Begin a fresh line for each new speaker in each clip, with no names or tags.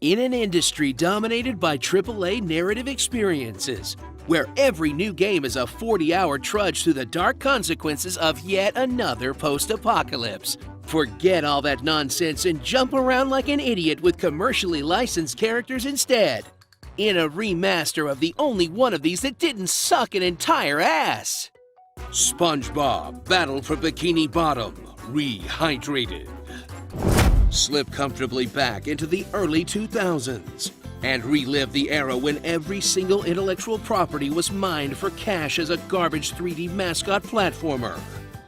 In an industry dominated by AAA narrative experiences, where every new game is a 40-hour trudge through the dark consequences of yet another post-apocalypse, forget all that nonsense and jump around like an idiot with commercially licensed characters instead. In a remaster of the only one of these that didn't suck an entire ass. SpongeBob Battle for Bikini Bottom Rehydrated. Slip comfortably back into the early 2000s and relive the era when every single intellectual property was mined for cash as a garbage 3D mascot platformer.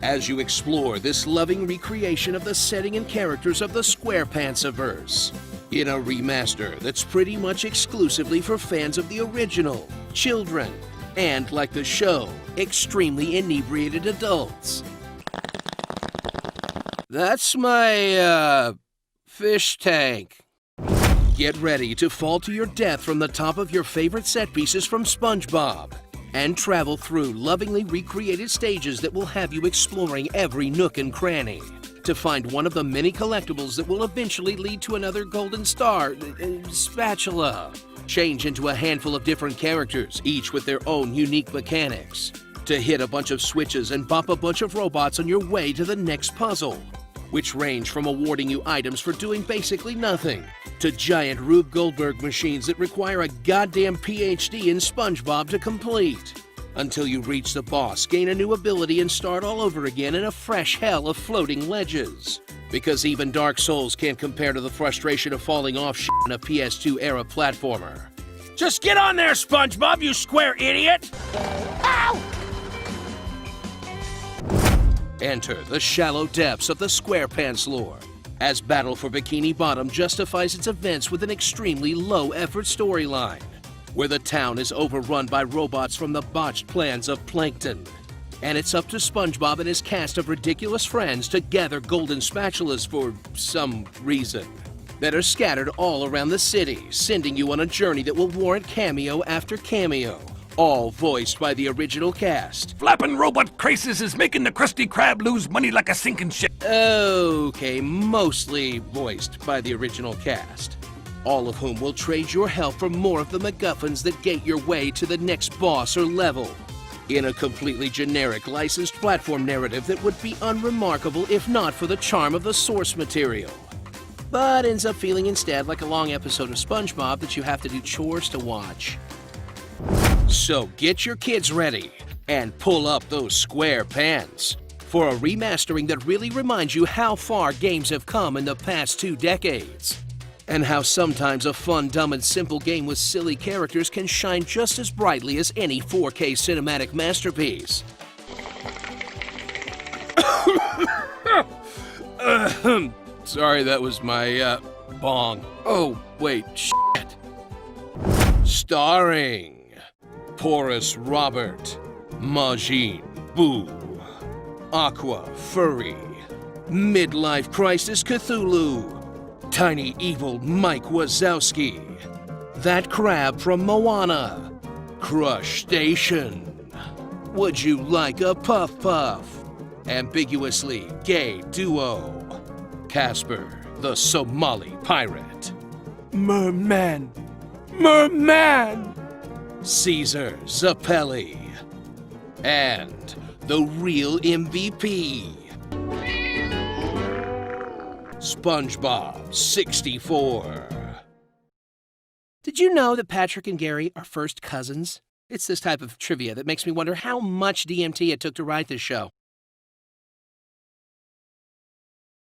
As you explore this loving recreation of the setting and characters of the SquarePants-averse, in a remaster that's pretty much exclusively for fans of the original, children, and, like the show, extremely inebriated adults. That's my, fish tank. Get ready to fall to your death from the top of your favorite set pieces from SpongeBob and travel through lovingly recreated stages that will have you exploring every nook and cranny to find one of the many collectibles that will eventually lead to another golden star spatula. Change into a handful of different characters, each with their own unique mechanics, to hit a bunch of switches and bop a bunch of robots on your way to the next puzzle, which range from awarding you items for doing basically nothing, to giant Rube Goldberg machines that require a goddamn PhD in SpongeBob to complete, until you reach the boss, gain a new ability, and start all over again in a fresh hell of floating ledges. Because even Dark Souls can't compare to the frustration of falling off shit in a PS2-era platformer. Just get on there, SpongeBob, you square idiot! Ow! Enter the shallow depths of the SquarePants lore, as Battle for Bikini Bottom justifies its events with an extremely low-effort storyline, where the town is overrun by robots from the botched plans of Plankton. And it's up to SpongeBob and his cast of ridiculous friends to gather golden spatulas for some reason that are scattered all around the city, sending you on a journey that will warrant cameo after cameo, all voiced by the original cast.
Flappin' robot crisis is making the Krusty Krab lose money like a sinking ship.
Okay, mostly voiced by the original cast, all of whom will trade your help for more of the MacGuffins that gate your way to the next boss or level, in a completely generic licensed platform narrative that would be unremarkable if not for the charm of the source material, but ends up feeling instead like a long episode of SpongeBob that you have to do chores to watch. So get your kids ready and pull up those square pants for a remastering that really reminds you how far games have come in the past 2 decades. And how sometimes a fun, dumb, and simple game with silly characters can shine just as brightly as any 4K cinematic masterpiece. Sorry, that was my, bong. Oh, wait, shit. Starring Porous Robert, Majin Buu, Aqua Furry, Midlife Crisis Cthulhu, Tiny Evil Mike Wazowski, That Crab from Moana, Crush Station, Would You Like a Puff Puff, Ambiguously Gay Duo, Casper the Somali Pirate, Merman, Caesar Zappelli, and the real MVP, SpongeBob 64. Did you know that Patrick and Gary are first cousins? It's this type of trivia that makes me wonder how much DMT it took to write this show.